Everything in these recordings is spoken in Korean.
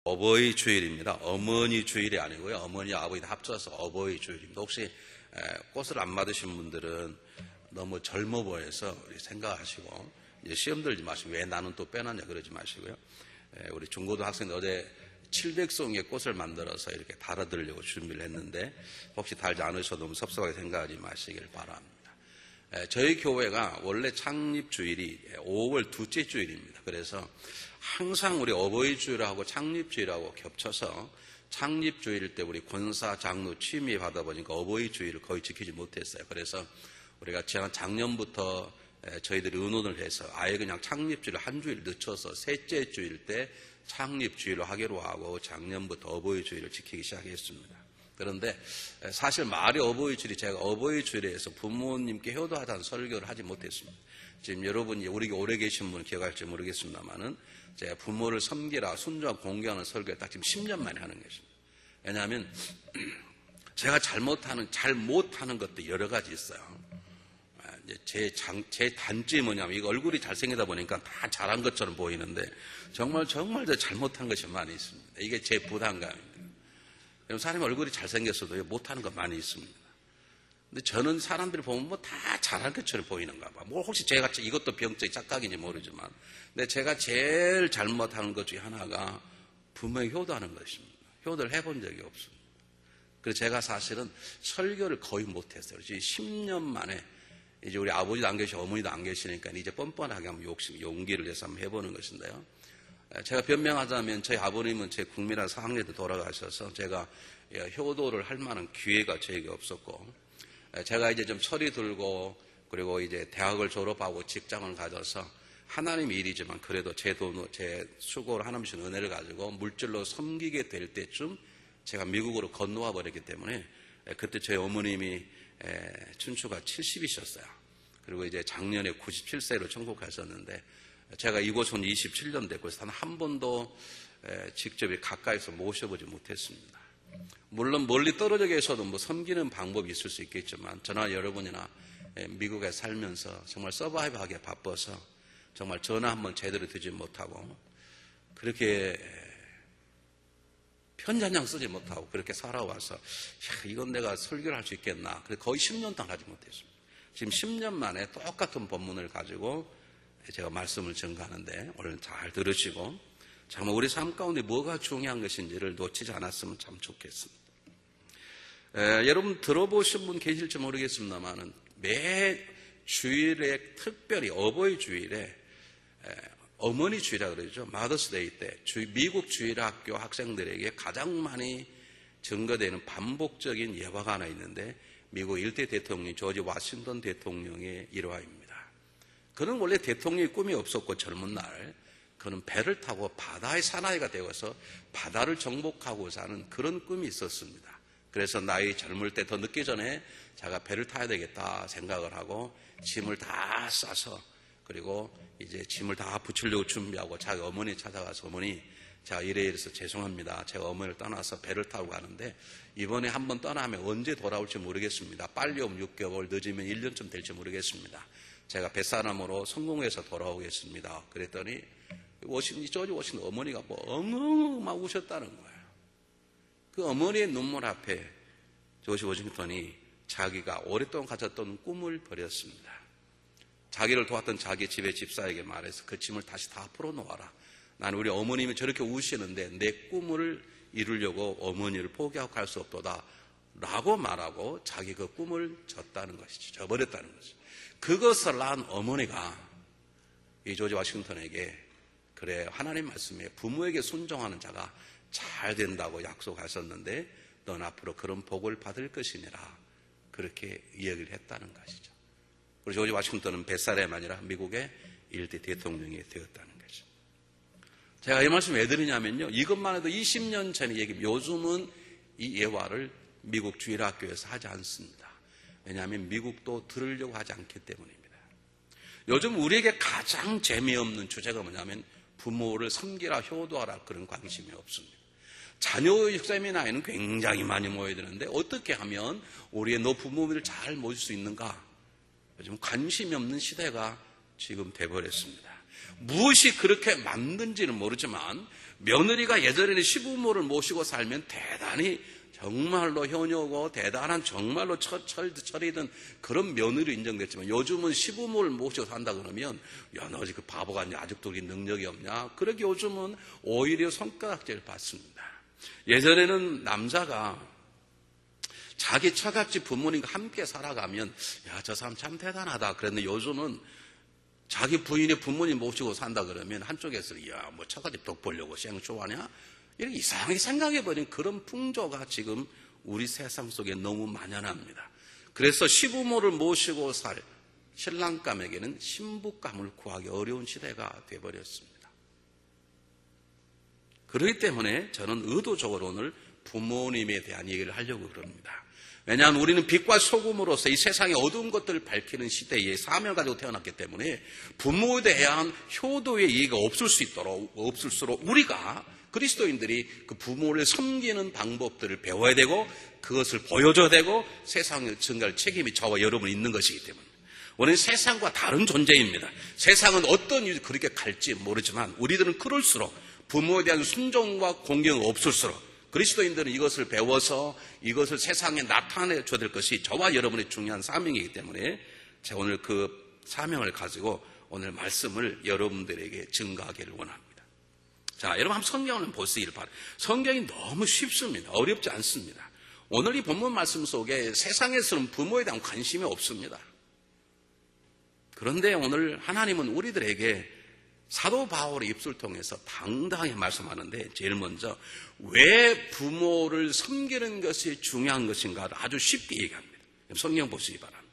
어버이 주일입니다. 어머니 주일이 아니고요. 어머니, 아버지 합쳐서 어버이 주일입니다. 혹시 꽃을 안 받으신 분들은 너무 젊어 보여서 생각하시고 이제 시험 들지 마시고 왜 나는 또 빼놨냐 그러지 마시고요. 우리 중고등학생들 어제 700송의 꽃을 만들어서 이렇게 달아드리려고 준비를 했는데 혹시 달지 않으셔도 너무 섭섭하게 생각하지 마시길 바랍니다. 저희 교회가 원래 창립 주일이 5월 둘째 주일입니다. 그래서 항상 우리 어버이 주일하고 창립 주일하고 겹쳐서 창립 주일 때 우리 권사 장로 취임 받아 보니까 어버이 주일을 거의 지키지 못했어요. 그래서 우리가 작년부터 저희들이 의논을 해서 아예 그냥 창립 주일을 한 주일 늦춰서 셋째 주일 때 창립 주일로 하기로 하고 작년부터 어버이 주일을 지키기 시작했습니다. 그런데 사실 말이 어버이 주일이 제가 어버이 주일에서 부모님께 효도하자는 설교를 하지 못했습니다. 지금 여러분이 우리 오래 계신 분은 기억할지 모르겠습니다만은 제가 부모를 섬기라 순종하고 공경하는 설교를 딱 지금 10년 만에 하는 것입니다. 왜냐하면 제가 잘 못하는 것도 여러 가지 있어요. 제 단점이 뭐냐면 이거 얼굴이 잘생기다 보니까 다 잘한 것처럼 보이는데 정말 잘못한 것이 많이 있습니다. 이게 제 부담감입니다. 사람이 얼굴이 잘생겼어도 못하는 것 많이 있습니다. 근데 저는 사람들이 보면 뭐 다 잘한 것처럼 보이는가 봐. 뭐 혹시 제가 이것도 병적 착각인지 모르지만 근데 제가 제일 잘못하는 것 중에 하나가 부모에게 효도하는 것입니다. 효도를 해본 적이 없습니다. 그래서 제가 사실은 설교를 거의 못했어요. 10년 만에 이제 우리 아버지도 안 계시고 어머니도 안 계시니까 이제 뻔뻔하게 한번 용기를 내서 한번 해보는 것인데요. 제가 변명하자면 저희 아버님은 제 국민한 상황에도 돌아가셔서 제가 효도를 할 만한 기회가 저에게 없었고 제가 이제 좀 철이 들고 그리고 이제 대학을 졸업하고 직장을 가져서 하나님 일이지만 그래도 제 수고를 하나님 주신 은혜를 가지고 물질로 섬기게 될 때쯤 제가 미국으로 건너와 버렸기 때문에 그때 저희 어머님이 춘추가 70이셨어요. 그리고 이제 작년에 97세로 천국하셨는데 제가 이곳은 27년 됐고 단 한 번도 직접 가까이서 모셔보지 못했습니다. 물론 멀리 떨어져 계셔도 뭐 섬기는 방법이 있을 수 있겠지만 저나 여러분이나 미국에 살면서 정말 서바이브하게 바빠서 정말 전화 한번 제대로 드지 못하고 그렇게 편지 한 장 쓰지 못하고 그렇게 살아와서 이건 내가 설교를 할 수 있겠나. 그래서 거의 10년 동안 하지 못했습니다. 지금 10년 만에 똑같은 본문을 가지고 제가 말씀을 전가하는데 오늘 잘 들으시고 정말 우리 삶 가운데 뭐가 중요한 것인지를 놓치지 않았으면 참 좋겠습니다. 여러분 들어보신 분 계실지 모르겠습니다만 매 주일에 특별히 어버이 주일에 어머니 주일이라고 그러죠. 마더스데이 때 미국 주일학교 학생들에게 가장 많이 증거되는 반복적인 예화가 하나 있는데 미국 1대 대통령 조지 워싱턴 대통령의 일화입니다. 그는 원래 대통령의 꿈이 없었고 젊은 날 그는 배를 타고 바다의 사나이가 되어서 바다를 정복하고자 하는 그런 꿈이 있었습니다. 그래서 나이 젊을 때 더 늦기 전에 자기가 배를 타야 되겠다 생각을 하고 짐을 다 싸서 그리고 이제 짐을 다 붙이려고 준비하고 자기 어머니 찾아가서 어머니 제가 이래서 죄송합니다. 제가 어머니를 떠나서 배를 타고 가는데 이번에 한번 떠나면 언제 돌아올지 모르겠습니다. 빨리 오면 6개월 늦으면 1년쯤 될지 모르겠습니다. 제가 뱃사람으로 성공해서 돌아오겠습니다. 그랬더니 조지 워싱턴 어머니가 뭐 엉엉 막 우셨다는 거예요. 그 어머니의 눈물 앞에 조지 워싱턴이 자기가 오랫동안 가졌던 꿈을 버렸습니다. 자기를 도왔던 자기 집의 집사에게 말해서 그 짐을 다시 다 풀어놓아라. 나는 우리 어머님이 저렇게 우시는데 내 꿈을 이루려고 어머니를 포기하고 갈 수 없도다 라고 말하고 자기 그 꿈을 졌다는 것이죠. 저버렸다는 것이죠. 그것을 난 어머니가 이 조지 워싱턴에게 그래 하나님 말씀에 부모에게 순종하는 자가 잘 된다고 약속하셨는데 넌 앞으로 그런 복을 받을 것이니라 그렇게 이야기를 했다는 것이죠. 우리 조지 워싱턴은 뱃사람이 아니라 미국의 1대 대통령이 되었다는 거죠. 제가 이 말씀 왜 드리냐면요. 이것만 해도 20년 전의 얘기입니다. 요즘은 이 예화를 미국 주일학교에서 하지 않습니다. 왜냐하면 미국도 들으려고 하지 않기 때문입니다. 요즘 우리에게 가장 재미없는 주제가 뭐냐면 부모를 섬기라 효도하라 그런 관심이 없습니다. 자녀의 세미나에는 굉장히 많이 모여야 되는데 어떻게 하면 우리의 노부모를 잘 모실 수 있는가? 요즘 관심이 없는 시대가 지금 돼버렸습니다. 무엇이 그렇게 만든지는 모르지만 며느리가 예전에는 시부모를 모시고 살면 대단히 정말로 효녀고 대단한 정말로 철이던 그런 며느리 인정됐지만 요즘은 시부모를 모시고 산다 그러면 야, 너 그 바보 같냐, 아직도 그렇게 능력이 없냐, 그렇게 요즘은 오히려 손가락질 받습니다. 예전에는 남자가 자기 처갓집 부모님과 함께 살아가면 야, 저 사람 참 대단하다 그랬는데 요즘은 자기 부인의 부모님 모시고 산다 그러면 한쪽에서 야, 뭐 처갓집 덕 보려고 생쇼하냐, 이렇게 이상하게 생각해버린 그런 풍조가 지금 우리 세상 속에 너무 만연합니다. 그래서 시부모를 모시고 살 신랑감에게는 신부감을 구하기 어려운 시대가 되어버렸습니다. 그렇기 때문에 저는 의도적으로 오늘 부모님에 대한 얘기를 하려고 그럽니다. 왜냐하면 우리는 빛과 소금으로서 이 세상의 어두운 것들을 밝히는 시대에 사명을 가지고 태어났기 때문에 부모에 대한 효도의 이해가 없을수록 우리가 그리스도인들이 그 부모를 섬기는 방법들을 배워야 되고 그것을 보여줘야 되고 세상을 증가할 책임이 저와 여러분이 있는 것이기 때문에 우리는 세상과 다른 존재입니다. 세상은 어떤 이유로 그렇게 갈지 모르지만 우리들은 그럴수록 부모에 대한 순종과 공경이 없을수록 그리스도인들은 이것을 배워서 이것을 세상에 나타내줘야 될 것이 저와 여러분의 중요한 사명이기 때문에 제가 오늘 그 사명을 가지고 오늘 말씀을 여러분들에게 증거하기를 원합니다. 자, 여러분 한번 성경을 보시길 바랍니다. 성경이 너무 쉽습니다. 어렵지 않습니다. 오늘 이 본문 말씀 속에 세상에서는 부모에 대한 관심이 없습니다. 그런데 오늘 하나님은 우리들에게 사도 바울의 입술을 통해서 당당하게 말씀하는데 제일 먼저 왜 부모를 섬기는 것이 중요한 것인가를 아주 쉽게 얘기합니다. 성경 보시기 바랍니다.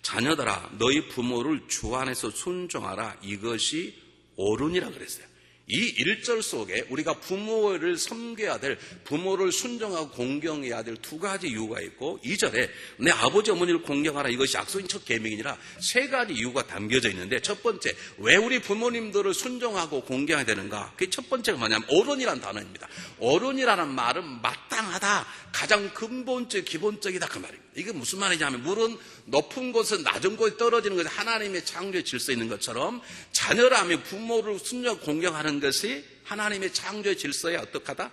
자녀들아 너희 부모를 주 안에서 순종하라 이것이 옳으니라 그랬어요. 이 1절 속에 우리가 부모를 섬겨야 될, 부모를 순종하고 공경해야 될 두 가지 이유가 있고 2절에 내 아버지 어머니를 공경하라 이것이 약속인 첫 계명이니라 세 가지 이유가 담겨져 있는데 첫 번째, 왜 우리 부모님들을 순종하고 공경해야 되는가? 그게 첫 번째가 뭐냐면 옳으니라는 단어입니다. 옳으니라는 말은 마땅하다, 가장 근본적 기본적이다 그 말입니다. 이게 무슨 말이냐면 물은 높은 곳은 낮은 곳에 떨어지는 것이 하나님의 창조의 질서 있는 것처럼 자녀라면 부모를 순종하고 공경하는 것이 하나님의 창조의 질서에 어떡하다?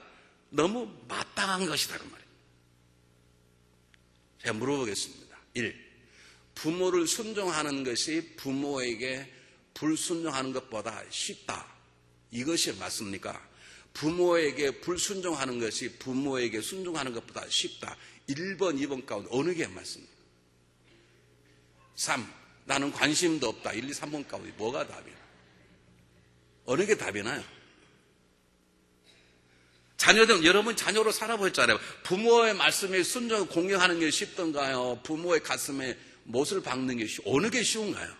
너무 마땅한 것이다 그 말이에요. 제가 물어보겠습니다. 1. 부모를 순종하는 것이 부모에게 불순종하는 것보다 쉽다. 이것이 맞습니까? 부모에게 불순종하는 것이 부모에게 순종하는 것보다 쉽다. 1번, 2번 가운데 어느 게 맞습니까? 3. 나는 관심도 없다. 1, 2, 3번 가운데 뭐가 답이나? 어느 게 답이나요? 자녀들, 여러분 자녀로 살아보셨잖아요. 부모의 말씀에 순종하고 공경하는 게 쉽던가요? 부모의 가슴에 못을 박는 게 어느 게 쉬운가요?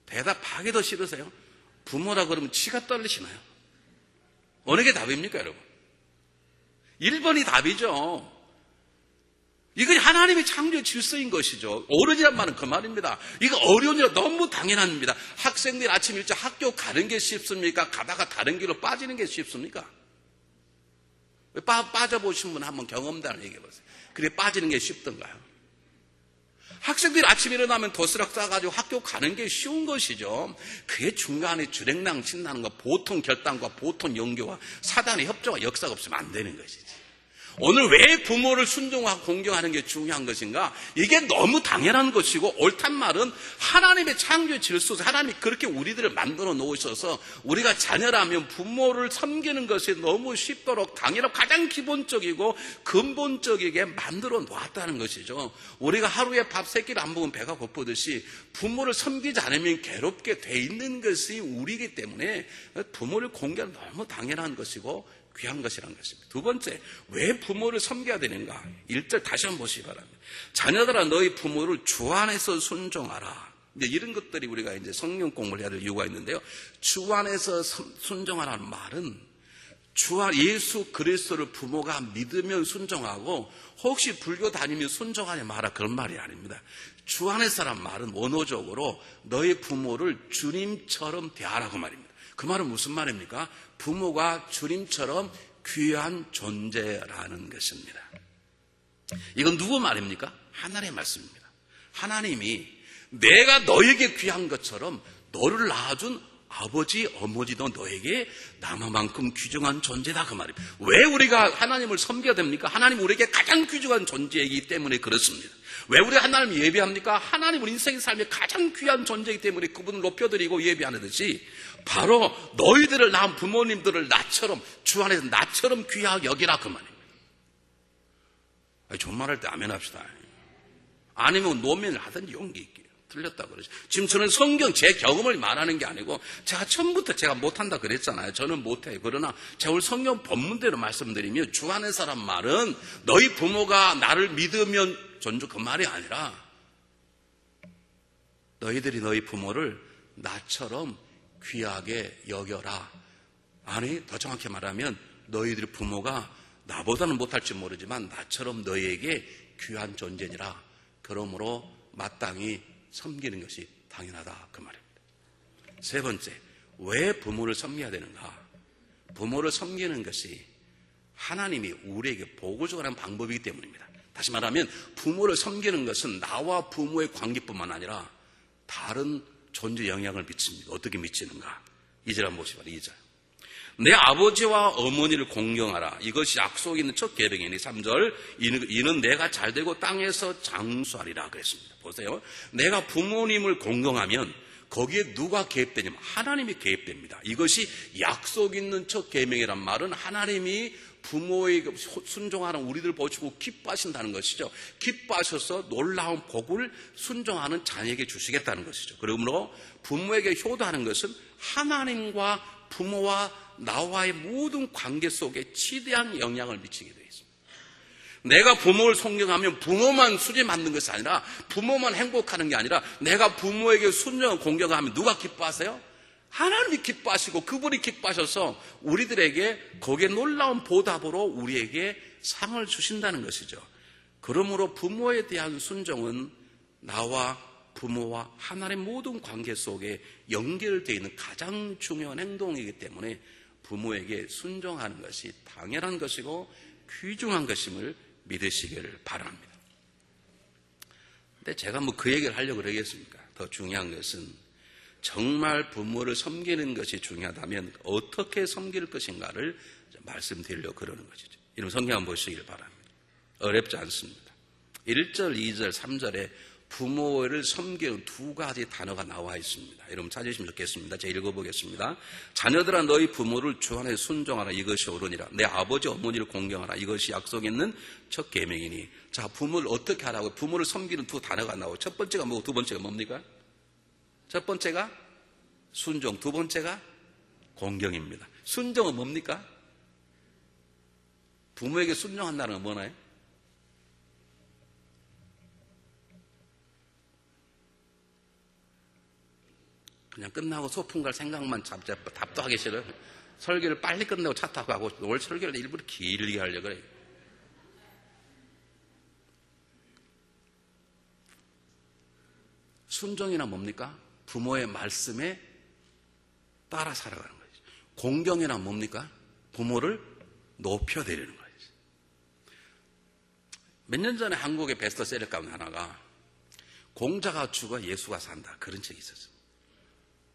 대답하기도 싫으세요? 부모라 그러면 치가 떨리시나요? 어느 게 답입니까, 여러분? 1번이 답이죠. 이건 하나님의 창조의 질서인 것이죠. 옳으니란 말은 그 말입니다. 이거 어려우니라 너무 당연합니다. 학생들이 아침 일찍 학교 가는 게 쉽습니까? 가다가 다른 길로 빠지는 게 쉽습니까? 빠져보신 분 한번 경험담을 얘기해보세요. 그래 빠지는 게 쉽던가요? 학생들이 아침에 일어나면 도시락 싸가지고 학교 가는 게 쉬운 것이죠. 그게 중간에 주랭랑 친다는 거, 보통 결단과 보통 연교와 사단의 협조와 역사가 없으면 안 되는 것이지. 오늘 왜 부모를 순종하고 공경하는 게 중요한 것인가? 이게 너무 당연한 것이고 옳단 말은 하나님의 창조의 질서에서 하나님이 그렇게 우리들을 만들어 놓으셔서 우리가 자녀라면 부모를 섬기는 것이 너무 쉽도록 당연하고 가장 기본적이고 근본적이게 만들어 놓았다는 것이죠. 우리가 하루에 밥 3끼를 안 먹으면 배가 고프듯이 부모를 섬기지 않으면 괴롭게 돼 있는 것이 우리이기 때문에 부모를 공경하는 너무 당연한 것이고 귀한 것이라는 것입니다. 두 번째, 왜 부모를 섬겨야 되는가? 1절 다시 한번 보시기 바랍니다. 자녀들아 너희 부모를 주 안에서 순종하라. 이제 이런 것들이 우리가 이제 성경 공부를 해야 될 이유가 있는데요. 주 안에서 순종하라는 말은 예수 그리스도를 부모가 믿으면 순종하고 혹시 불교 다니면 순종하냐 마라 그런 말이 아닙니다. 주 안에서란 말은 원어적으로 너희 부모를 주님처럼 대하라고 말입니다. 그 말은 무슨 말입니까? 부모가 주님처럼 귀한 존재라는 것입니다. 이건 누구 말입니까? 하나님의 말씀입니다. 하나님이 내가 너에게 귀한 것처럼 너를 낳아준 아버지, 어머니도 너에게 남아만큼 귀중한 존재다 그 말입니다. 왜 우리가 하나님을 섬겨야 됩니까? 하나님 우리에게 가장 귀중한 존재이기 때문에 그렇습니다. 왜 우리가 하나님을 예배합니까? 하나님은 인생의 삶에 가장 귀한 존재이기 때문에 그분을 높여드리고 예배하듯이 바로 너희들을 낳은 부모님들을 나처럼, 주 안에서 나처럼 귀하게 여기라 그 말입니다. 존말할 때 아멘 합시다. 아니면 노면을 하든지 용기 있게. 틀렸다고 그러죠. 지금 저는 성경 제 경험을 말하는 게 아니고 제가 처음부터 제가 못한다 그랬잖아요. 저는 못해요. 그러나 제가 오늘 성경 본문대로 말씀드리면 주 안에 사람 말은 너희 부모가 나를 믿으면 존중 그 말이 아니라 너희들이 너희 부모를 나처럼 귀하게 여겨라. 아니 더 정확히 말하면 너희들의 부모가 나보다는 못할지 모르지만 나처럼 너희에게 귀한 존재니라. 그러므로 마땅히 섬기는 것이 당연하다 그 말입니다. 세 번째, 왜 부모를 섬겨야 되는가? 부모를 섬기는 것이 하나님이 우리에게 복을 주는 방법이기 때문입니다. 다시 말하면 부모를 섬기는 것은 나와 부모의 관계뿐만 아니라 다른 존재 영향을 미칩니다. 어떻게 미치는가? 2절 한번 보시기 바랍니다. 2절. 내 아버지와 어머니를 공경하라. 이것이 약속 있는 첫 계명이니 3절. 이는 내가 잘되고 땅에서 장수하리라 그랬습니다. 보세요. 내가 부모님을 공경하면 거기에 누가 개입되냐면 하나님이 개입됩니다. 이것이 약속 있는 첫 계명이란 말은 하나님이 부모에게 순종하는 우리들 보시고 기뻐하신다는 것이죠. 기뻐하셔서 놀라운 복을 순종하는 자녀에게 주시겠다는 것이죠. 그러므로 부모에게 효도하는 것은 하나님과 부모와 나와의 모든 관계 속에 지대한 영향을 미치게 되어 있습니다. 내가 부모를 존경하면 부모만 수리 맞는 것이 아니라 부모만 행복하는 게 아니라 내가 부모에게 순종을 공경하면 누가 기뻐하세요? 하나님이 기뻐하시고 그분이 기뻐하셔서 우리들에게 거기에 놀라운 보답으로 우리에게 상을 주신다는 것이죠. 그러므로 부모에 대한 순종은 나와 부모와 하나님의 모든 관계 속에 연결되어 있는 가장 중요한 행동이기 때문에 부모에게 순종하는 것이 당연한 것이고 귀중한 것임을 믿으시기를 바랍니다. 근데 제가 그 얘기를 하려고 그러겠습니까? 더 중요한 것은 정말 부모를 섬기는 것이 중요하다면 어떻게 섬길 것인가를 말씀드리려고 그러는 것이죠. 이런 성경 한번 보시길 바랍니다. 어렵지 않습니다. 1절, 2절, 3절에 부모를 섬기는 두 가지 단어가 나와 있습니다. 여러분 찾으시면 좋겠습니다. 제가 읽어보겠습니다. 자녀들아 너희 부모를 주 안에 순종하라. 이것이 옳으니라. 내 아버지 어머니를 공경하라. 이것이 약속 있는 첫 계명이니. 자, 부모를 어떻게 하라고? 부모를 섬기는 두 단어가 나오고 첫 번째가 뭐고 두 번째가 뭡니까? 첫 번째가 순종, 두 번째가 공경입니다. 순종은 뭡니까? 부모에게 순종한다는 건 뭐나요? 그냥 끝나고 소풍 갈 생각만 답도 하기 싫어요. 설교를 빨리 끝내고 차 타고 가고 올 설교를 일부러 길게 하려고 그래요. 순종이나 뭡니까? 부모의 말씀에 따라 살아가는 거죠. 공경이나 뭡니까? 부모를 높여드리는 거죠. 몇 년 전에 한국의 베스트셀러 가운데 하나가 공자가 죽어 예수가 산다. 그런 책이 있었어요.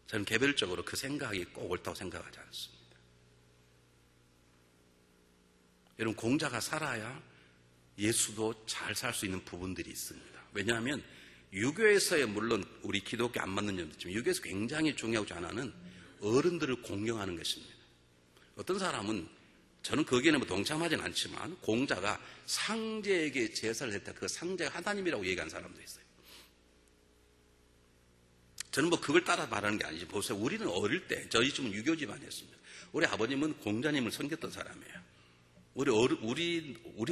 저는 개별적으로 그 생각이 꼭 옳다고 생각하지 않습니다. 여러분, 공자가 살아야 예수도 잘 살 수 있는 부분들이 있습니다. 왜냐하면 유교에서의 물론 우리 기독교 안 맞는 점도 있지만 유교에서 굉장히 중요하지 않아는 어른들을 공경하는 것입니다. 어떤 사람은 저는 거기에는 동참하지는 않지만 공자가 상제에게 제사를 했다. 그 상제가 하나님이라고 얘기한 사람도 있어요. 저는 그걸 따라 말하는 게 아니지. 보세요. 우리는 어릴 때, 저희 집은 유교 집안이었습니다. 우리 아버님은 공자님을 섬겼던 사람이에요. 우리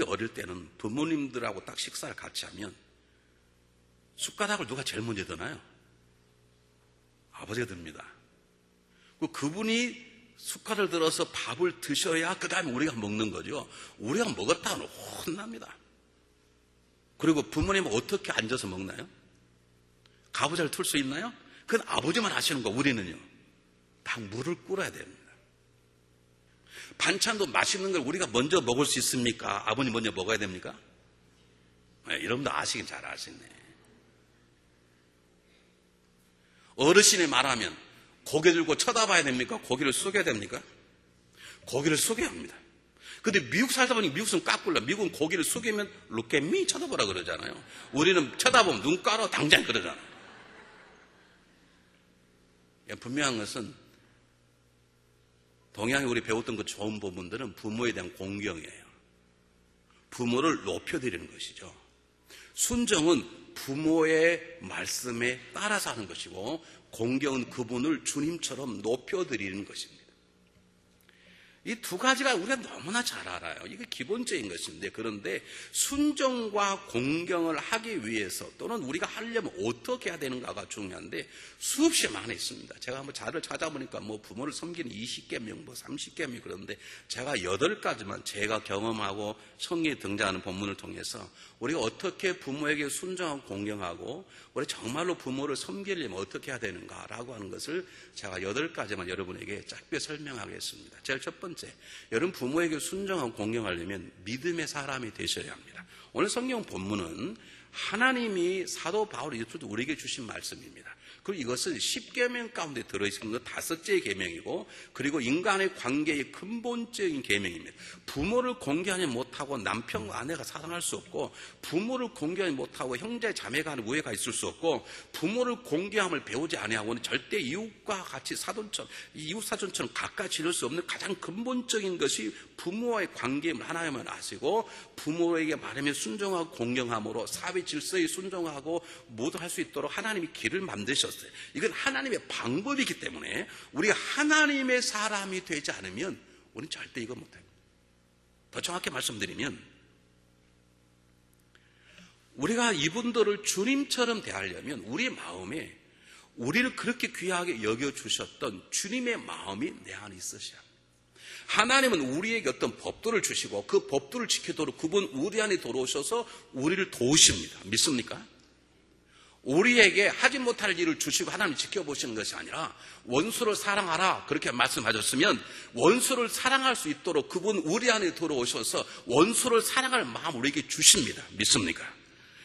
어릴 때는 부모님들하고 딱 식사를 같이 하면 숟가락을 누가 제일 먼저 드나요? 아버지가 듭니다. 그분이 숟가락을 들어서 밥을 드셔야 그 다음에 우리가 먹는 거죠. 우리가 먹었다 하면 혼납니다. 그리고 부모님은 어떻게 앉아서 먹나요? 가부좌를 틀 수 있나요? 그건 아버지만 하시는 거. 우리는요 다 물을 끓여야 됩니다. 반찬도 맛있는 걸 우리가 먼저 먹을 수 있습니까? 아버님 먼저 먹어야 됩니까? 네, 여러분도 아시긴 잘 아시네. 어르신이 말하면 고개 들고 쳐다봐야 됩니까? 고개를 숙여야 됩니까? 고개를 숙여야 합니다. 근데 미국 살다 보니 미국은 까꿀라. 미국은 고개를 숙이면 look at me 쳐다보라 그러잖아요. 우리는 쳐다보면 눈 깔아 당장 그러잖아요. 분명한 것은 동양에 우리 배웠던 그 좋은 부분들은 부모에 대한 공경이에요. 부모를 높여드리는 것이죠. 순종은 부모의 말씀에 따라서 하는 것이고, 공경은 그분을 주님처럼 높여드리는 것입니다. 이 두 가지가 우리가 너무나 잘 알아요. 이게 기본적인 것인데, 그런데 순종과 공경을 하기 위해서 또는 우리가 하려면 어떻게 해야 되는가가 중요한데 수없이 많이 있습니다. 제가 한번 자료를 찾아보니까 부모를 섬기는 20계명, 30계명 그런데 제가 8가지만 제가 경험하고 성경에 등장하는 본문을 통해서 우리가 어떻게 부모에게 순종하고 공경하고 우리 정말로 부모를 섬기려면 어떻게 해야 되는가라고 하는 것을 제가 8가지만 여러분에게 짧게 설명하겠습니다. 제일 첫 번째, 여러분 부모에게 순종하고 공경하려면 믿음의 사람이 되셔야 합니다. 오늘 성경 본문은 하나님이 사도 바울이 우리에게 주신 말씀입니다. 그리고 이것은 10계명 가운데 들어있는 것 5째 계명이고, 그리고 인간의 관계의 근본적인 계명입니다. 부모를 공경하지 못하고 남편과 아내가 사랑할 수 없고, 부모를 공경하지 못하고 형제 자매 간의 우애가 있을 수 없고, 부모를 공경함을 배우지 아니하고는 절대 이웃과 같이 이웃사촌처럼 가까이 지낼 수 없는 가장 근본적인 것이 부모와의 관계임을 하나님은 아시고, 부모에게 말하며 순종하고 공경함으로 사회 질서에 순종하고 모두 할 수 있도록 하나님이 길을 만드셨어요. 이건 하나님의 방법이기 때문에 우리가 하나님의 사람이 되지 않으면 우리는 절대 이거 못해요. 더 정확히 말씀드리면, 우리가 이분들을 주님처럼 대하려면 우리의 마음에 우리를 그렇게 귀하게 여겨주셨던 주님의 마음이 내 안에 있으셔야 합니다. 하나님은 우리에게 어떤 법도를 주시고 그 법도를 지키도록 그분 우리 안에 들어오셔서 우리를 도우십니다. 믿습니까? 우리에게 하지 못할 일을 주시고 하나님 지켜보시는 것이 아니라 원수를 사랑하라 그렇게 말씀하셨으면 원수를 사랑할 수 있도록 그분 우리 안에 들어오셔서 원수를 사랑할 마음 우리에게 주십니다. 믿습니까?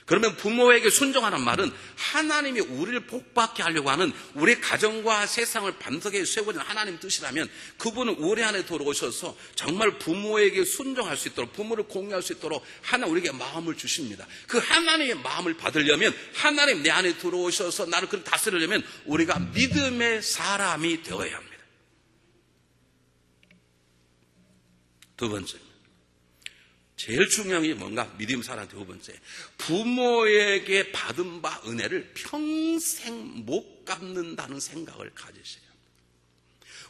그러면 부모에게 순종하는 말은 하나님이 우리를 복받게 하려고 하는 우리 가정과 세상을 반석에 세우는 하나님 뜻이라면 그분은 우리 안에 들어오셔서 정말 부모에게 순종할 수 있도록 부모를 공유할 수 있도록 하나님 우리에게 마음을 주십니다. 그 하나님의 마음을 받으려면 하나님 내 안에 들어오셔서 나를 그렇게 다스리려면 우리가 믿음의 사람이 되어야 합니다. 두 번째, 제일 중요한 게 뭔가? 믿음 사람 두 번째, 부모에게 받은 바 은혜를 평생 못 갚는다는 생각을 가지셔야 합니다.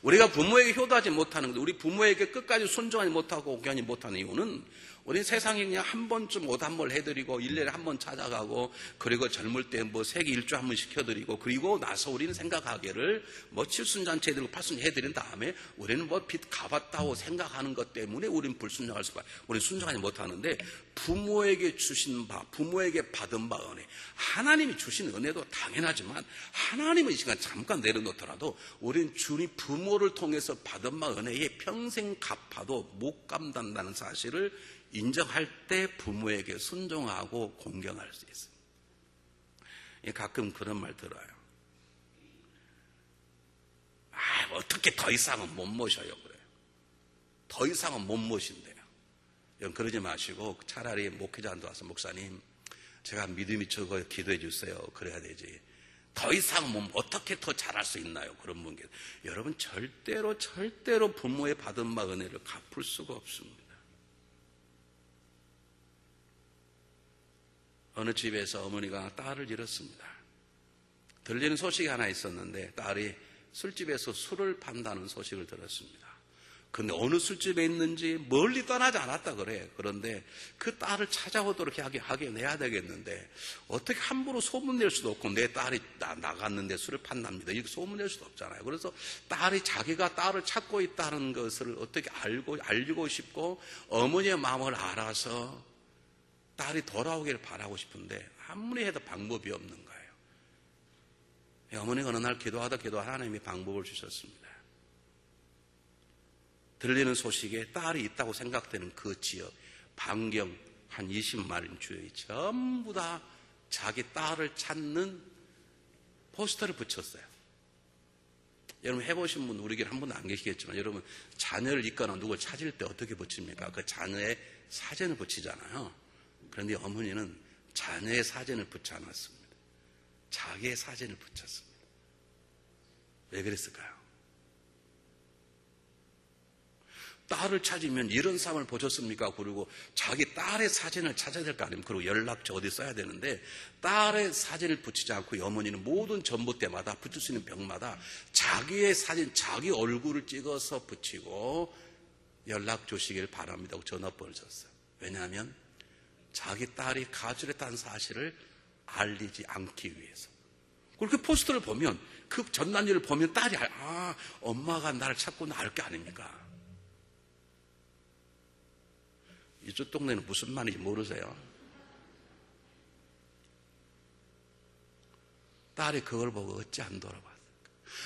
우리가 부모에게 효도하지 못하는 것, 우리 부모에게 끝까지 순종하지 못하고 공경하지 못하는 이유는 우리 세상에 그냥 한 번쯤 옷 한 벌 해드리고 1년에 한 번 찾아가고 그리고 젊을 때 세기 일주 한 번 시켜드리고 그리고 나서 우리는 생각하기를 칠순잔치 해드리고 팔순잔치 해드린 다음에 우리는 빚 갚았다고 생각하는 것 때문에 우리는 불순종할 수밖에 우리는 순종하지 못하는데 부모에게 주신 바 부모에게 받은 바 은혜 하나님이 주신 은혜도 당연하지만 하나님은 이 시간 잠깐 내려놓더라도 우리는 주님 부모를 통해서 받은 바 은혜에 평생 갚아도 못 갚는다는 사실을 인정할 때 부모에게 순종하고 공경할 수 있습니다. 가끔 그런 말 들어요. 어떻게 더 이상은 못 모셔요 그래요. 더 이상은 못 모신대요. 그러지 마시고 차라리 목회자한테 와서 목사님 제가 믿음이 적어요 기도해 주세요. 그래야 되지. 더 이상 어떻게 더 잘할 수 있나요? 그런 분께 여러분 절대로 부모의 받은 바 은혜를 갚을 수가 없습니다. 어느 집에서 어머니가 딸을 잃었습니다. 들리는 소식이 하나 있었는데 딸이 술집에서 술을 판다는 소식을 들었습니다. 그런데 어느 술집에 있는지 멀리 떠나지 않았다 그래. 그런데 그 딸을 찾아오도록 하긴 해야 되겠는데 어떻게 함부로 소문낼 수도 없고 내 딸이 나갔는데 술을 판답니다. 이렇게 소문낼 수도 없잖아요. 그래서 딸이 자기가 딸을 찾고 있다는 것을 어떻게 알고 싶고 어머니의 마음을 알아서 딸이 돌아오기를 바라고 싶은데 아무리 해도 방법이 없는 거예요. 어머니가 어느 날 기도하다 하나님이 방법을 주셨습니다. 들리는 소식에 딸이 있다고 생각되는 그 지역 반경 한 20마일 주위에 전부 다 자기 딸을 찾는 포스터를 붙였어요. 여러분 해보신 분 우리 길에 한 분도 안 계시겠지만 여러분 자녀를 있거나 누굴 찾을 때 어떻게 붙입니까? 그 자녀의 사진을 붙이잖아요. 그런데 어머니는 자녀의 사진을 붙지 않았습니다. 자기의 사진을 붙였습니다. 왜 그랬을까요? 딸을 찾으면 이런 삶을 보셨습니까? 그리고 자기 딸의 사진을 찾아야 될 거 아닙니까? 그리고 연락처 어디 써야 되는데 딸의 사진을 붙이지 않고 어머니는 모든 전봇대마다 붙일 수 있는 벽마다 자기의 사진, 자기 얼굴을 찍어서 붙이고 연락 주시길 바랍니다. 전화번호를 줬어요. 왜냐하면 자기 딸이 가출했다는 사실을 알리지 않기 위해서. 그렇게 포스터를 보면 그 전단지를 보면 딸이 엄마가 나를 찾구나 알 게 아닙니까? 이쪽 동네는 무슨 말인지 모르세요? 딸이 그걸 보고 어찌 안 돌아봤을까?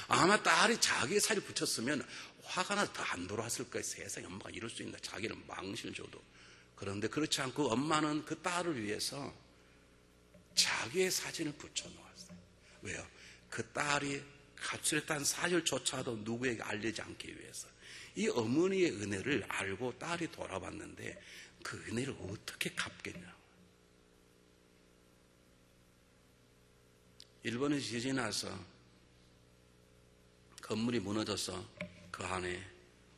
아마 딸이 자기의 사진을 붙였으면 화가 나서 더 안 돌아왔을 거예요. 세상에 엄마가 이럴 수 있나? 자기는 망신을 줘도. 그런데 그렇지 않고 엄마는 그 딸을 위해서 자기의 사진을 붙여놓았어요. 왜요? 그 딸이 가출했다는 사실조차도 누구에게 알리지 않기 위해서. 이 어머니의 은혜를 알고 딸이 돌아봤는데 그 은혜를 어떻게 갚겠냐. 일본에 지진이 나서 건물이 무너져서 그 안에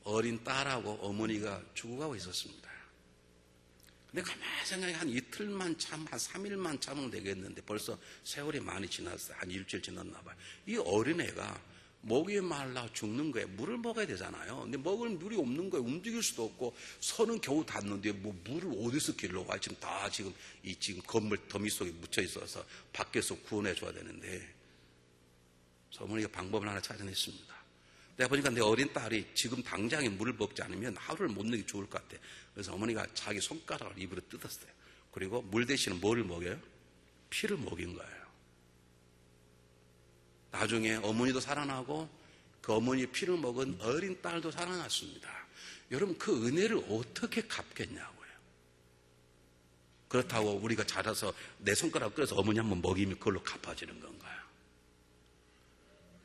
어린 딸하고 어머니가 죽어가고 있었습니다. 근데 가만히 생각해 한 이틀만 한 3일만 참으면 되겠는데 벌써 세월이 많이 지났어요. 한 일주일 지났나 봐요. 이 어린애가 목이 말라 죽는 거예요. 물을 먹어야 되잖아요. 근데 먹을 물이 없는 거예요. 움직일 수도 없고 손은 겨우 닿는데 뭐 물을 어디서 길러와. 지금 다 지금 건물 더미 속에 묻혀 있어서 밖에서 구원해 줘야 되는데 어머니가 방법을 하나 찾아냈습니다. 내가 보니까 내 어린 딸이 지금 당장에 물을 먹지 않으면 하루를 못 내기 좋을 것 같아. 그래서 어머니가 자기 손가락을 입으로 뜯었어요. 그리고 물 대신에 뭐를 먹여요? 피를 먹인 거예요. 나중에 어머니도 살아나고 그 어머니의 피를 먹은 어린 딸도 살아났습니다. 여러분 그 은혜를 어떻게 갚겠냐고요. 그렇다고 우리가 자라서 내 손가락 끌어서 어머니 한번 먹이면 그걸로 갚아지는 건가요?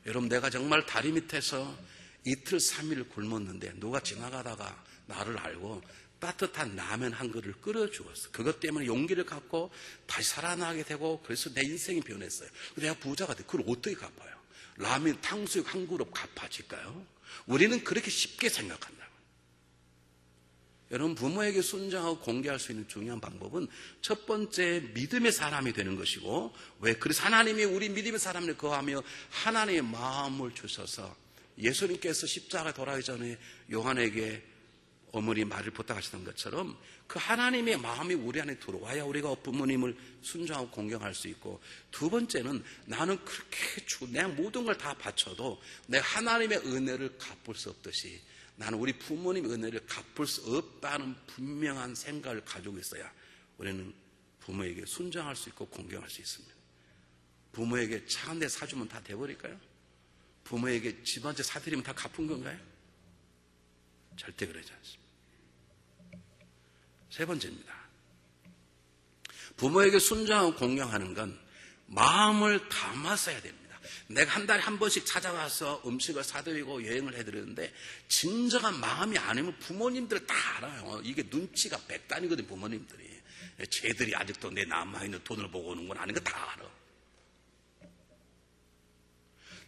여러분 내가 정말 다리 밑에서 이틀 3일 굶었는데 누가 지나가다가 나를 알고 따뜻한 라면 한 그릇을 끓여주었어. 그것 때문에 용기를 갖고 다시 살아나게 되고 그래서 내 인생이 변했어요. 내가 부자가 돼. 그걸 어떻게 갚아요? 라면 탕수육 한 그릇 갚아질까요? 우리는 그렇게 쉽게 생각한다고요. 여러분 부모에게 순종하고 공개할 수 있는 중요한 방법은 첫 번째 믿음의 사람이 되는 것이고 왜? 그래서 하나님이 우리 믿음의 사람을 거하며 하나님의 마음을 주셔서 예수님께서 십자가에 돌아가기 전에 요한에게 어머니 말을 부탁하시던 것처럼 그 하나님의 마음이 우리 안에 들어와야 우리가 부모님을 순종하고 공경할 수 있고 두 번째는 나는 그렇게 내가 모든 걸 다 바쳐도 내가 하나님의 은혜를 갚을 수 없듯이 나는 우리 부모님의 은혜를 갚을 수 없다는 분명한 생각을 가지고 있어야 우리는 부모에게 순종할 수 있고 공경할 수 있습니다. 부모에게 차 한 대 사주면 다 돼버릴까요? 부모에게 집 한 채 사드리면 다 갚은 건가요? 절대 그러지 않습니다. 세 번째입니다. 부모에게 순종하고 공경하는 건 마음을 담았어야 됩니다. 내가 한 달에 한 번씩 찾아가서 음식을 사드리고 여행을 해드리는데 진정한 마음이 아니면 부모님들 다 알아요. 이게 눈치가 백단이거든 부모님들이. 쟤들이 아직도 내 남아있는 돈을 보고 오는 건 아닌 거 다 알아.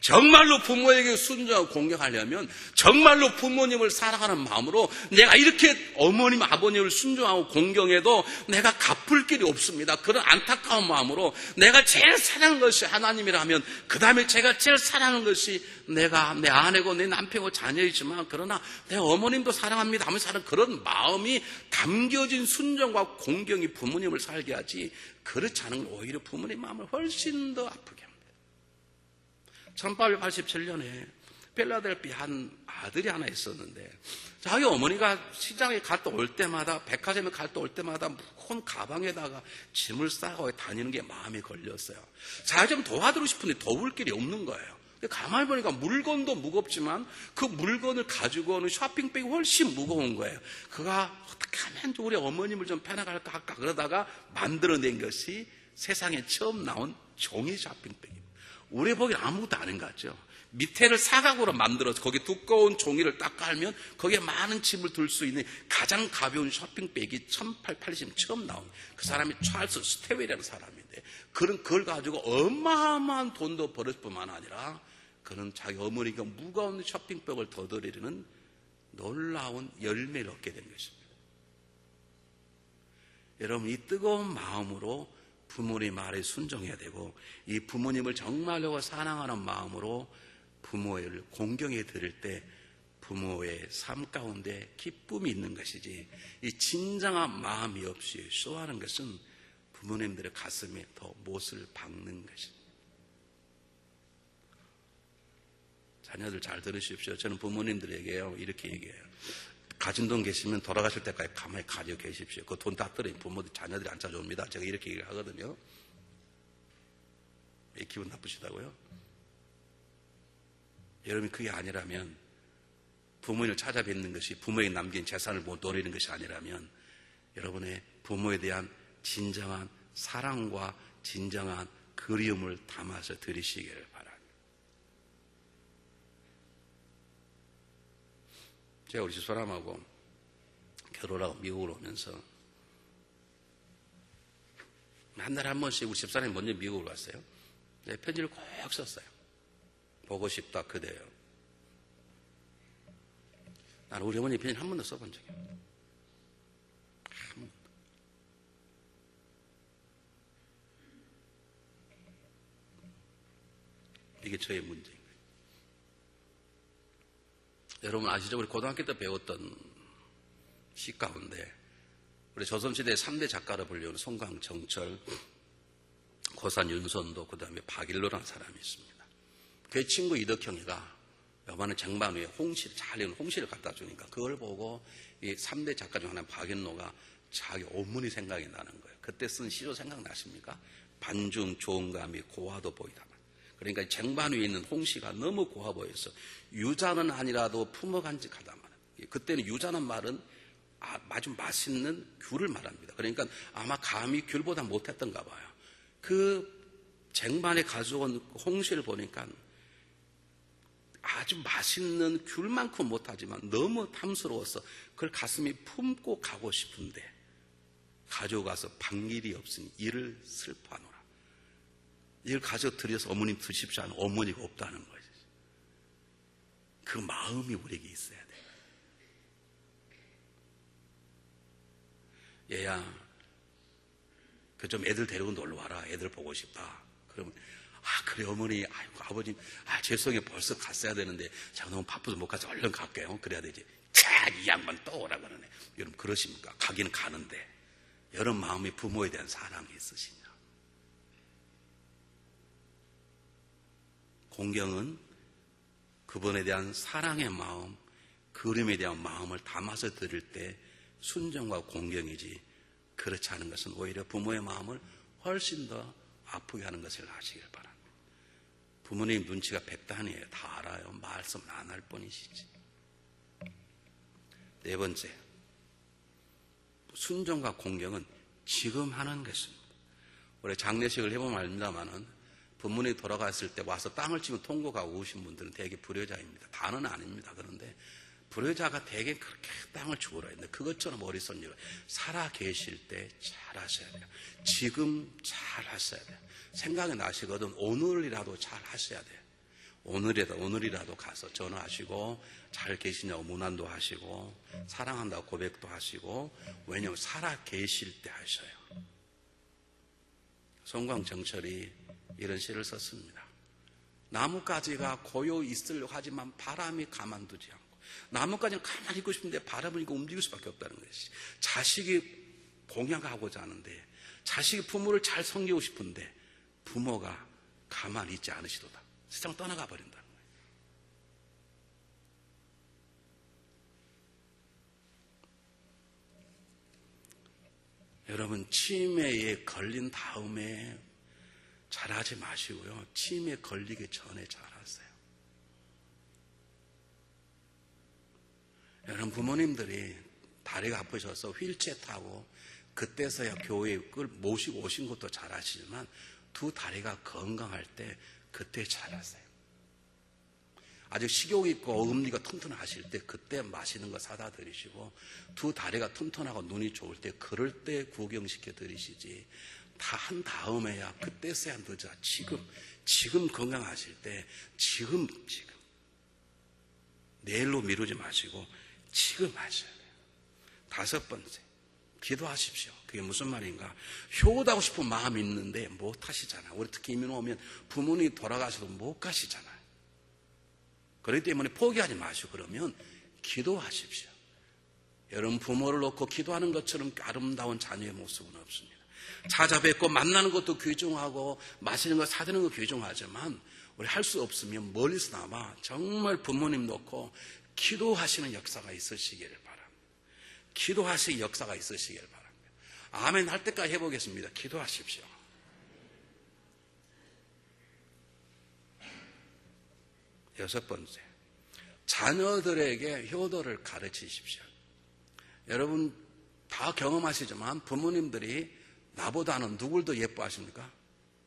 정말로 부모에게 순종하고 공경하려면 정말로 부모님을 사랑하는 마음으로 내가 이렇게 어머님 아버님을 순종하고 공경해도 내가 갚을 길이 없습니다. 그런 안타까운 마음으로 내가 제일 사랑하는 것이 하나님이라면 그 다음에 제가 제일 사랑하는 것이 내가 내 아내고 내 남편이고 자녀이지만 그러나 내 어머님도 사랑합니다 하면서 사는 그런 마음이 담겨진 순종과 공경이 부모님을 살게 하지 그렇지 않은 건 오히려 부모님 마음을 훨씬 더 아프게 합니다. 1887년에 필라델피아 한 아들이 하나 있었는데 자기 어머니가 시장에 갔다 올 때마다 백화점에 갔다 올 때마다 무거운 가방에다가 짐을 싸고 다니는 게 마음에 걸렸어요. 자기 좀 도와드리고 싶은데 도울 길이 없는 거예요. 근데 가만히 보니까 물건도 무겁지만 그 물건을 가지고 오는 쇼핑백이 훨씬 무거운 거예요. 그가 어떻게 하면 우리 어머님을 좀 편하게 할까 그러다가 만들어낸 것이 세상에 처음 나온 종이 쇼핑백입니다. 우리 보기엔 아무것도 아닌 것 같죠. 밑에를 사각으로 만들어서 거기에 두꺼운 종이를 딱 깔면 거기에 많은 짐을 들 수 있는 가장 가벼운 쇼핑백이 1880년 처음 나온 그 사람이 찰스 스테웰이라는 사람인데 그걸 가지고 어마어마한 돈도 벌었을 뿐만 아니라 그는 자기 어머니가 무거운 쇼핑백을 더드리는 놀라운 열매를 얻게 된 것입니다. 여러분, 이 뜨거운 마음으로 부모님 말에 순종해야 되고 이 부모님을 정말로 사랑하는 마음으로 부모를 공경해 드릴 때 부모의 삶 가운데 기쁨이 있는 것이지 이 진정한 마음이 없이 쇼하는 것은 부모님들의 가슴에 더 못을 박는 것입니다. 자녀들 잘 들으십시오. 저는 부모님들에게요 이렇게 얘기해요. 가진 돈 계시면 돌아가실 때까지 가만히 가지고 계십시오. 그 돈 다 떨어지면 부모들 자녀들이 안 찾아옵니다. 제가 이렇게 얘기를 하거든요. 왜 기분 나쁘시다고요? 여러분이 그게 아니라면 부모님을 찾아뵙는 것이 부모에게 남긴 재산을 못 노리는 것이 아니라면 여러분의 부모에 대한 진정한 사랑과 진정한 그리움을 담아서 드리시기를 바랍니다. 제가 우리 집사람하고 결혼하고 미국으로 오면서 한 달에 한 번씩 우리 집사람이 먼저 미국으로 갔어요. 편지를 꼭 썼어요. 보고 싶다 그대요. 나는 우리 어머니 편지를 한 번도 써본 적이 없어요. 한 번도. 이게 저의 문제인 거예요. 여러분 아시죠? 우리 고등학교 때 배웠던 시 가운데 우리 조선시대 3대 작가로 불리는 송강, 정철, 고산 윤선도, 그 다음에 박일로라는 사람이 있습니다. 그 친구 이덕형이가 요번에 쟁반 위에 홍실, 잘 익은 홍실을 갖다 주니까 그걸 보고 이 3대 작가 중 하나인 박일로가 자기 어머니 생각이 나는 거예요. 그때 쓴 시조 생각나십니까? 반중 좋은 감이 고와도 보이다. 그러니까 쟁반 위에 있는 홍시가 너무 고와 보여서 유자는 아니라도 품어간직하다 말이에요. 그때는 유자는 말은 아주 맛있는 귤을 말합니다. 그러니까 아마 감이 귤보다 못했던가 봐요. 그 쟁반에 가져온 홍시를 보니까 아주 맛있는 귤만큼 못하지만 너무 탐스러워서 그걸 가슴이 품고 가고 싶은데 가져가서 방일이 없으니 이를 슬퍼하노라. 이걸 가져 드려서 어머님 드십시오 하는 어머니가 없다는 거죠. 그 마음이 우리에게 있어야 돼요. 얘야, 그 좀 애들 데리고 놀러 와라. 애들 보고 싶다. 그러면 그래 어머니, 아이고 아버님, 죄송해요 벌써 갔어야 되는데 제가 너무 바빠서 못 가서 얼른 갈게요. 그래야 되지. 이 양반 또 오라 그러네. 여러분 그러십니까? 가기는 가는데 여러분 마음에 부모에 대한 사랑이 있으시냐? 공경은 그분에 대한 사랑의 마음, 그림에 대한 마음을 담아서 드릴 때 순종과 공경이지 그렇지 않은 것은 오히려 부모의 마음을 훨씬 더 아프게 하는 것을 아시길 바랍니다. 부모님 눈치가 백단이에요. 다 알아요. 말씀 안 할 뿐이시지. 네 번째, 순종과 공경은 지금 하는 것입니다. 우리 장례식을 해보면 압니다만은 부모님이 돌아갔을 때 와서 땅을 치고 통곡하고 오신 분들은 대개 불효자입니다. 다는 아닙니다. 그런데 불효자가 대개 그렇게 땅을 죽으라 했는데 그것처럼 어리석은 일을 살아 계실 때 잘 하셔야 돼요. 지금 잘 하셔야 돼요. 생각이 나시거든 오늘이라도 잘 하셔야 돼요. 오늘이라도 가서 전화하시고 잘 계시냐고 문안도 하시고 사랑한다고 고백도 하시고 왜냐하면 살아 계실 때 하셔요. 송광정철이 이런 시를 썼습니다. 나뭇가지가 고요 있으려고 하지만 바람이 가만두지 않고 나뭇가지는 가만히 있고 싶은데 바람은 이거 움직일 수밖에 없다는 것이 자식이 공양하고자 하는데 자식이 부모를 잘 섬기고 싶은데 부모가 가만히 있지 않으시도다. 세상 떠나가 버린다는 거예요. 여러분 치매에 걸린 다음에 잘하지 마시고요. 치매에 걸리기 전에 잘하세요. 여러분 부모님들이 다리가 아프셔서 휠체어 타고 그때서야 교회에 모시고 오신 것도 잘하시지만 두 다리가 건강할 때 그때 잘하세요. 아직 식욕이 있고 어금니가 튼튼하실 때 그때 맛있는 거 사다 드리시고, 두 다리가 튼튼하고 눈이 좋을 때 그럴 때 구경시켜 드리시지, 다 한 다음에야 그때서야 늦어. 지금 건강하실 때 지금 내일로 미루지 마시고 지금 하셔야 돼요. 다섯 번째, 기도하십시오. 그게 무슨 말인가? 효도하고 싶은 마음이 있는데 못 하시잖아요. 우리 특히 이민 오면 부모님이 돌아가셔도 못 가시잖아요. 그렇기 때문에 포기하지 마시고 그러면 기도하십시오. 여러분 부모를 놓고 기도하는 것처럼 아름다운 자녀의 모습은 없습니다. 찾아뵙고 만나는 것도 귀중하고 맛있는 거 사드는 거 귀중하지만 우리 할 수 없으면 멀리서나마 정말 부모님 놓고 기도하시는 역사가 있으시기를 바랍니다. 기도하시는 역사가 있으시기를 바랍니다. 아멘 할 때까지 해보겠습니다. 기도하십시오. 여섯 번째, 자녀들에게 효도를 가르치십시오. 여러분 다 경험하시지만 부모님들이 나보다는 누굴 더 예뻐하십니까?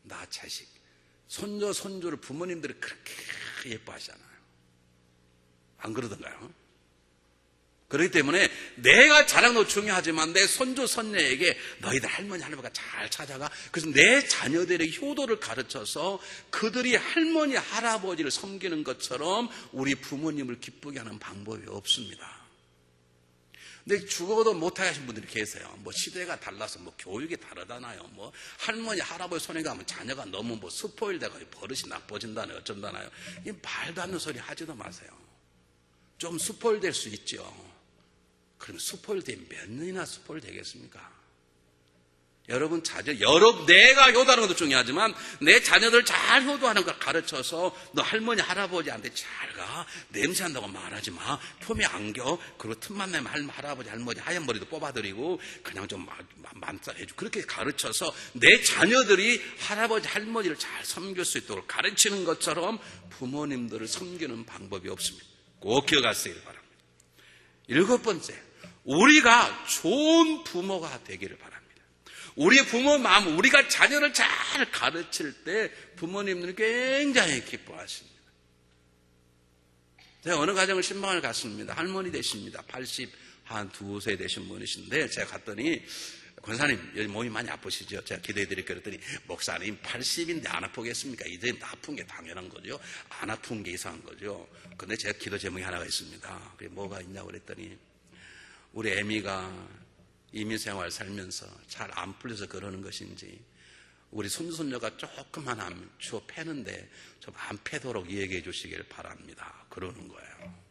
나 자식. 손녀, 손주를 부모님들이 그렇게 예뻐하시잖아요. 안 그러던가요? 그렇기 때문에 내가 잘하는 것도 중요하지만 내 손주, 손녀에게 너희들 할머니, 할아버지가 잘 찾아가. 그래서 내 자녀들에게 효도를 가르쳐서 그들이 할머니, 할아버지를 섬기는 것처럼 우리 부모님을 기쁘게 하는 방법이 없습니다. 근데 죽어도 못하게 하신 분들이 계세요. 뭐 시대가 달라서 뭐 교육이 다르다나요. 뭐 할머니, 할아버지 손에 가면 자녀가 너무 뭐 스포일되고 버릇이 나빠진다나요. 어쩐다나요. 이 말도 안 되는 소리 하지도 마세요. 좀 스포일될 수 있죠. 그럼 스포일되면 몇 년이나 스포일 되겠습니까? 여러분 내가 효도하는 것도 중요하지만 내 자녀들 잘 효도하는 걸 가르쳐서 너 할머니 할아버지한테 잘 가, 냄새한다고 말하지 마, 폼이 안겨, 그리고 틈만 내면 할아버지 할머니 하얀 머리도 뽑아드리고 그냥 좀 만싸해주고 그렇게 가르쳐서 내 자녀들이 할아버지 할머니를 잘 섬길 수 있도록 가르치는 것처럼 부모님들을 섬기는 방법이 없습니다. 꼭 기억하시길 바랍니다. 일곱 번째, 우리가 좋은 부모가 되기를 바랍니다. 우리 부모 마음, 우리가 자녀를 잘 가르칠 때 부모님들이 굉장히 기뻐하십니다. 제가 어느 가정을 신방을 갔습니다. 할머니 되십니다. 82세 되신 분이신데 제가 갔더니 권사님 여기 몸이 많이 아프시죠? 제가 기도해 드릴게요. 그랬더니 목사님 80인데 안 아프겠습니까? 이제 아픈 게 당연한 거죠. 안 아픈 게 이상한 거죠. 근데 제가 기도 제목이 하나가 있습니다. 그게 뭐가 있냐고 그랬더니 우리 애미가 이민생활 살면서 잘 안 풀려서 그러는 것인지 우리 손주손녀가 조금만 안 주워 패는데 좀 안 패도록 얘기해 주시길 바랍니다. 그러는 거예요.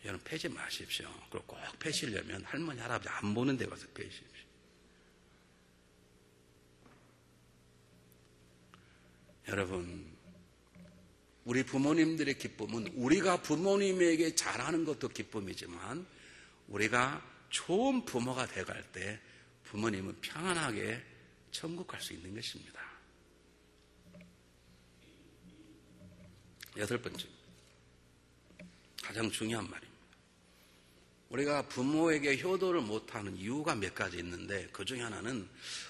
여러분 패지 마십시오. 그리고 꼭 패시려면 할머니 할아버지 안 보는 데 가서 패십시오. 여러분 우리 부모님들의 기쁨은 우리가 부모님에게 잘하는 것도 기쁨이지만 우리가 좋은 부모가 되어갈 때 부모님은 평안하게 천국 갈 수 있는 것입니다. 여덟 번째, 가장 중요한 말입니다. 우리가 부모에게 효도를 못하는 이유가 몇 가지 있는데 그 중에 하나는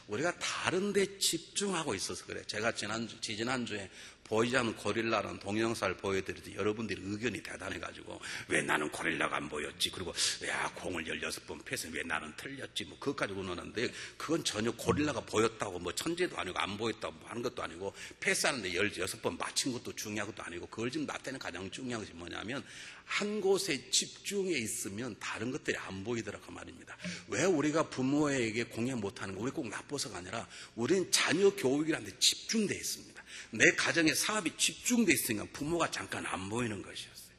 우리가 다른 데 집중하고 있어서 그래요. 제가 지난주에 보이지 않는 고릴라라는 동영상을 보여드렸더니 여러분들이 의견이 대단해가지고 왜 나는 고릴라가 안 보였지? 그리고 야 공을 16번 패서 왜 나는 틀렸지? 뭐 그것까지 운운하는데 그건 전혀 고릴라가 보였다고 뭐 천재도 아니고 안 보였다고 뭐 하는 것도 아니고 패스하는데 16번 맞힌 것도 중요한 것도 아니고 그걸 지금 나 때는 가장 중요한 것이 뭐냐면 한 곳에 집중해 있으면 다른 것들이 안 보이더라고 말입니다. 왜 우리가 부모에게 공연 못하는 거 우리 꼭 나빠서가 아니라 우리는 자녀 교육이라는 데 집중되어 있습니다. 내 가정의 사업이 집중되어 있으니까 부모가 잠깐 안 보이는 것이었어요.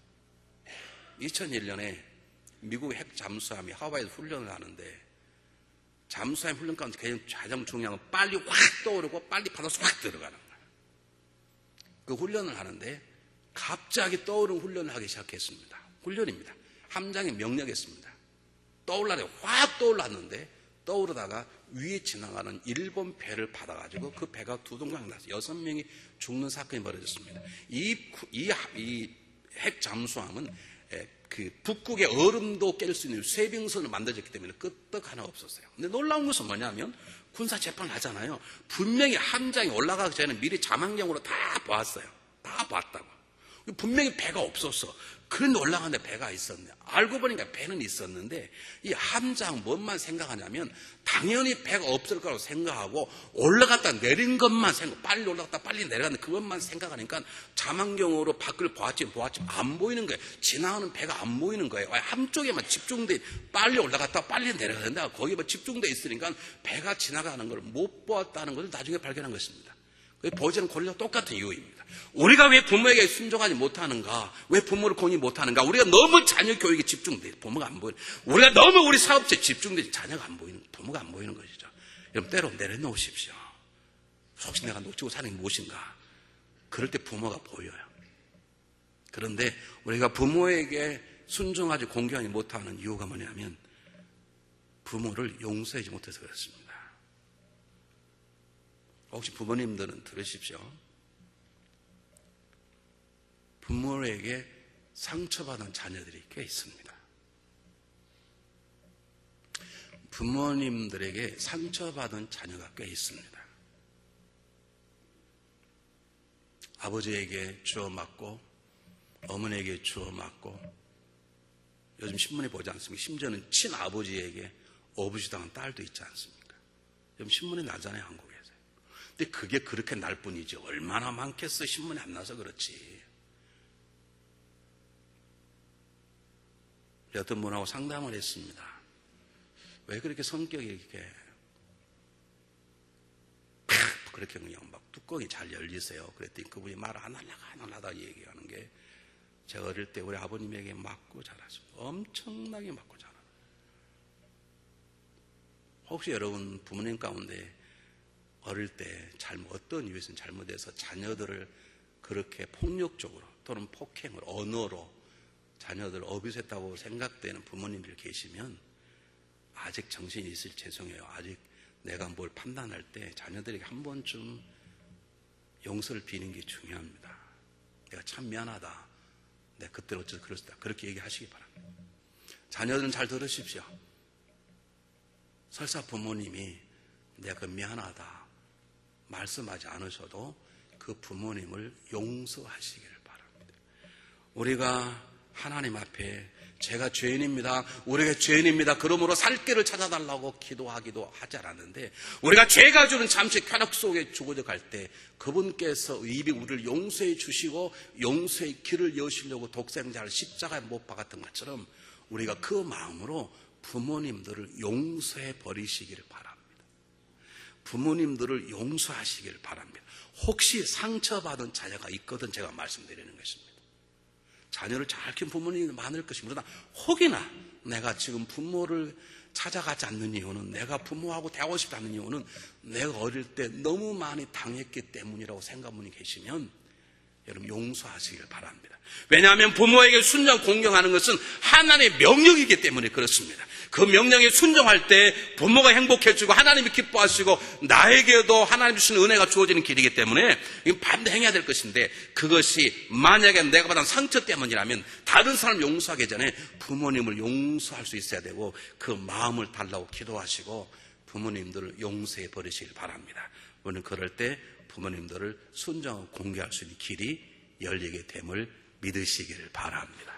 2001년에 미국 핵 잠수함이 하와이에서 훈련을 하는데 잠수함 훈련 가운데 가장 중요한 건 빨리 확 떠오르고 빨리 바다로 확 들어가는 거예요. 그 훈련을 하는데 갑자기 떠오르는 훈련을 하기 시작했습니다. 훈련입니다. 함장이 명령했습니다. 떠올라래 확 떠올랐는데 떠오르다가 위에 지나가는 일본 배를 받아가지고 그 배가 두동강 나서 6명이 죽는 사건이 벌어졌습니다. 이 핵 잠수함은 그 북극의 얼음도 깰 수 있는 쇠빙선을 만들어졌기 때문에 끄떡 하나 없었어요. 근데 놀라운 것은 뭐냐면 군사 재판을 하잖아요. 분명히 함장이 올라가기 전에 미리 자망경으로 다 봤어요. 다 봤다고. 분명히 배가 없었어. 그런데 올라가는데 배가 있었네. 알고 보니까 배는 있었는데 이 함장 뭔만 생각하냐면 당연히 배가 없을 거라고 생각하고 올라갔다 내린 것만 생각, 빨리 올라갔다 빨리 내려갔는데 그것만 생각하니까 자망경으로 밖을 보았지 안 보이는 거예요. 지나가는 배가 안 보이는 거예요. 한쪽에만 집중돼 빨리 올라갔다 빨리 내려가는데 거기만 집중돼 있으니까 배가 지나가는 걸 못 보았다는 것을 나중에 발견한 것입니다. 보지는 권리와 똑같은 이유입니다. 우리가 왜 부모에게 순종하지 못하는가? 왜 부모를 공의 못하는가? 우리가 너무 자녀 교육에 집중돼 부모가 안 보이는, 우리가 너무 우리 사업체에 집중돼 자녀가 안 보이는, 부모가 안 보이는 것이죠. 여러분 때로 내려놓으십시오. 혹시 내가 놓치고 사는 게 무엇인가? 그럴 때 부모가 보여요. 그런데 우리가 부모에게 순종하지 공경하지 못하는 이유가 뭐냐면 부모를 용서하지 못해서 그렇습니다. 혹시 부모님들은 들으십시오. 부모에게 상처받은 자녀들이 꽤 있습니다. 부모님들에게 상처받은 자녀가 꽤 있습니다. 아버지에게 주워 맞고 어머니에게 주워 맞고 요즘 신문에 보지 않습니까? 심지어는 친아버지에게 어부지당한 딸도 있지 않습니까? 요즘 신문에 나잖아요, 한국에서. 근데 그게 그렇게 날 뿐이지 얼마나 많겠어. 신문에 안 나서 그렇지. 어떤 분하고 상담을 했습니다. 왜 그렇게 성격이 이렇게 그렇게 그냥 막 뚜껑이 잘 열리세요? 그랬더니 그분이 말 안 하려다 얘기하는 게 제가 어릴 때 우리 아버님에게 맞고 자랐습니다. 엄청나게 맞고 자랐어요. 혹시 여러분 부모님 가운데 어릴 때 어떤 이유에서는 잘못해서 자녀들을 그렇게 폭력적으로 또는 폭행을 언어로 자녀들을 어뷰스했다고 생각되는 부모님들 계시면 아직 정신이 있을 죄송해요. 아직 내가 뭘 판단할 때 자녀들에게 한 번쯤 용서를 비는 게 중요합니다. 내가 참 미안하다. 내가 그때 어째서 그랬다. 그렇게 얘기하시기 바랍니다. 자녀들은 잘 들으십시오. 설사 부모님이 내가 미안하다 말씀하지 않으셔도 그 부모님을 용서하시기를 바랍니다. 우리가 하나님 앞에 제가 죄인입니다. 우리가 죄인입니다. 그러므로 살 길을 찾아달라고 기도하기도 하지 않았는데 우리가 죄가 주는 잠시 쾌락 속에 죽어져 갈 때 그분께서 이미 우리를 용서해 주시고 용서의 길을 여시려고 독생자를 십자가에 못 박았던 것처럼 우리가 그 마음으로 부모님들을 용서해 버리시기를 바랍니다. 부모님들을 용서하시기를 바랍니다. 혹시 상처받은 자녀가 있거든 제가 말씀드리는 것입니다. 자녀를 잘 키운 부모님이 많을 것입니다. 혹이나 내가 지금 부모를 찾아가지 않는 이유는 내가 부모하고 대하고 싶지 않는 이유는 내가 어릴 때 너무 많이 당했기 때문이라고 생각하는 분이 계시면 여러분 용서하시길 바랍니다. 왜냐하면 부모에게 순종 공경하는 것은 하나님의 명령이기 때문에 그렇습니다. 그 명령에 순종할 때 부모가 행복해지고 하나님이 기뻐하시고 나에게도 하나님 주시는 은혜가 주어지는 길이기 때문에 반드시 행해야 될 것인데 그것이 만약에 내가 받은 상처 때문이라면 다른 사람을 용서하기 전에 부모님을 용서할 수 있어야 되고 그 마음을 달라고 기도하시고 부모님들을 용서해 버리시길 바랍니다. 우리는 그럴 때 부모님들을 순종하고 공개할 수 있는 길이 열리게 됨을 믿으시기를 바랍니다.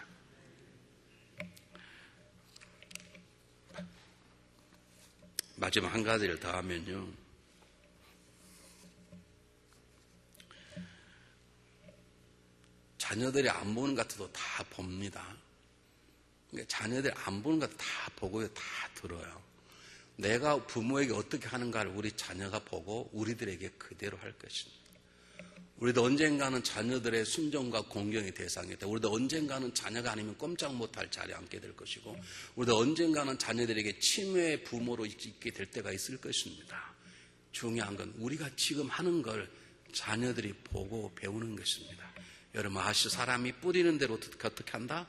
마지막 한 가지를 더 하면요. 자녀들이 안 보는 것 같아도 다 봅니다. 그러니까 자녀들이 안 보는 것 같아도 다 보고요. 다 들어요. 내가 부모에게 어떻게 하는가를 우리 자녀가 보고 우리들에게 그대로 할 것입니다. 우리도 언젠가는 자녀들의 순종과 공경의 대상이 돼. 우리도 언젠가는 자녀가 아니면 꼼짝 못할 자리에 앉게 될 것이고 우리도 언젠가는 자녀들에게 침해의 부모로 있게 될 때가 있을 것입니다. 중요한 건 우리가 지금 하는 걸 자녀들이 보고 배우는 것입니다. 여러분 아시죠? 사람이 뿌리는 대로 어떻게 한다?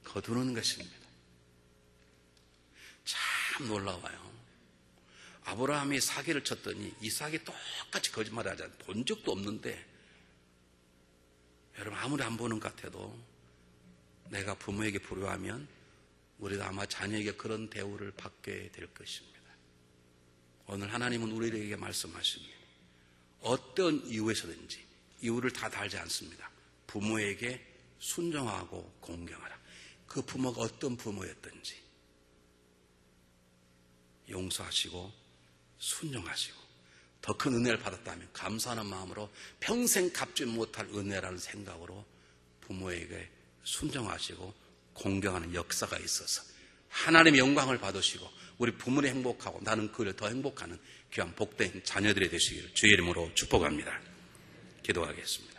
거두는 것입니다. 참 놀라워요. 아브라함이 사기를 쳤더니 이삭이 똑같이 거짓말을 하지 않아요. 본 적도 없는데 여러분 아무리 안 보는 것 같아도 내가 부모에게 불효하면 우리도 아마 자녀에게 그런 대우를 받게 될 것입니다. 오늘 하나님은 우리에게 말씀하십니다. 어떤 이유에서든지 이유를 다 달지 않습니다. 부모에게 순종하고 공경하라. 그 부모가 어떤 부모였든지 용서하시고 순종하시고 더 큰 은혜를 받았다면 감사하는 마음으로 평생 갚지 못할 은혜라는 생각으로 부모에게 순종하시고 공경하는 역사가 있어서 하나님의 영광을 받으시고 우리 부모님 행복하고 나는 그를 더 행복하는 귀한 복된 자녀들이 되시기를 주의 이름으로 축복합니다. 기도하겠습니다.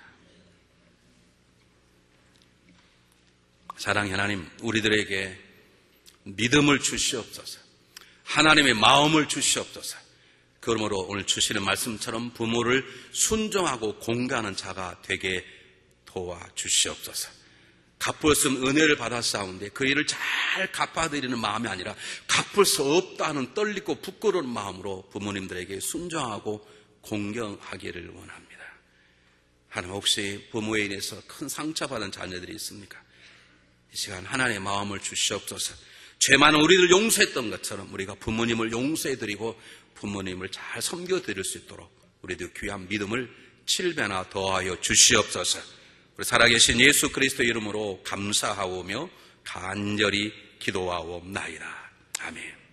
사랑의 하나님, 우리들에게 믿음을 주시옵소서. 하나님의 마음을 주시옵소서. 그러므로 오늘 주시는 말씀처럼 부모를 순종하고 공경하는 자가 되게 도와주시옵소서. 갚을 수 없는 은혜를 받았사온데 그 일을 잘 갚아드리는 마음이 아니라 갚을 수 없다는 떨리고 부끄러운 마음으로 부모님들에게 순종하고 공경하기를 원합니다. 하나님, 혹시 부모에 인해서 큰 상처받은 자녀들이 있습니까? 이 시간 하나님의 마음을 주시옵소서. 죄 많은 우리를 용서했던 것처럼 우리가 부모님을 용서해드리고 부모님을 잘 섬겨드릴 수 있도록 우리도 귀한 믿음을 7배나 더하여 주시옵소서. 우리 살아계신 예수 그리스도 이름으로 감사하오며 간절히 기도하옵나이다. 아멘.